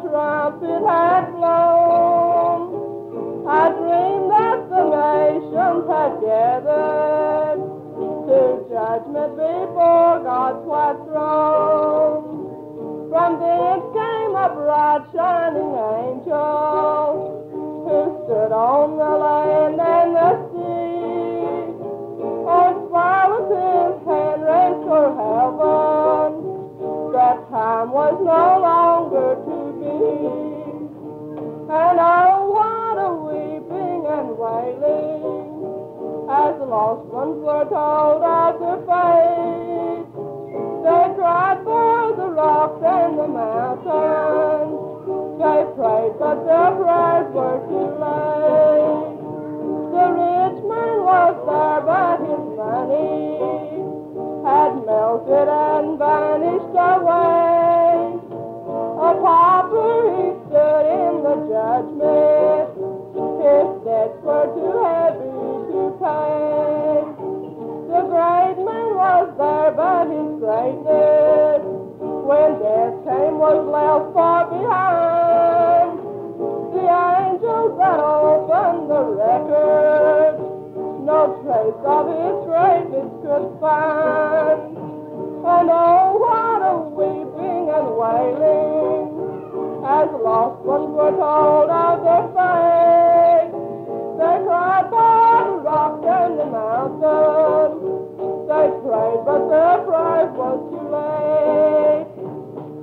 trumpet had blown. I dreamed that the nations had gathered to judgment before God's white throne. From thence came a bright shining angel who stood on the land and the sea. On fire with his hand raised for heaven, that time was no longer to be. And oh, what a weeping and wailing, as the lost ones were told of their fate. They cried for the rocks and the mountains. They prayed, but their prayers were too late. The rich man was there, but his money had melted and vanished away. A pauper, he stood in the judgment. His debts were too heavy to pay. The great man was there, but his greatness, when death came, was left far behind. The angels that opened the record, no trace of his greatness could find. And oh, what a weeping and wailing, as the lost ones were told of their fate. They cried for the rocks and the mountains. They prayed, but their prayers was too late.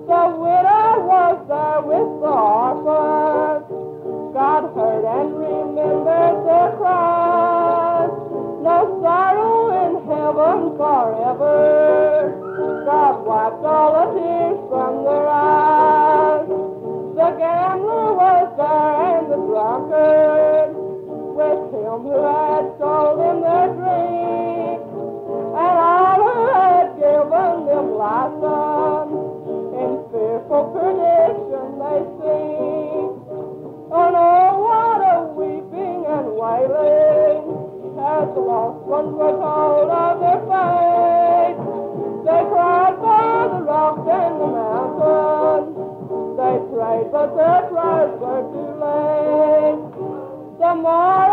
The widow was there with the orphans. God heard and remembered their cries. No sorrow in heaven forever. God wiped all the tears from their eyes. The gambler was there and the drunkard, with him who had sold them their drink, and all who had given them license. In fearful prediction they sing. Oh no, what a weeping and wailing, as the lost ones were told of their fate. They cried for the rocks and the mountains. They prayed, but their prayers were too late. The more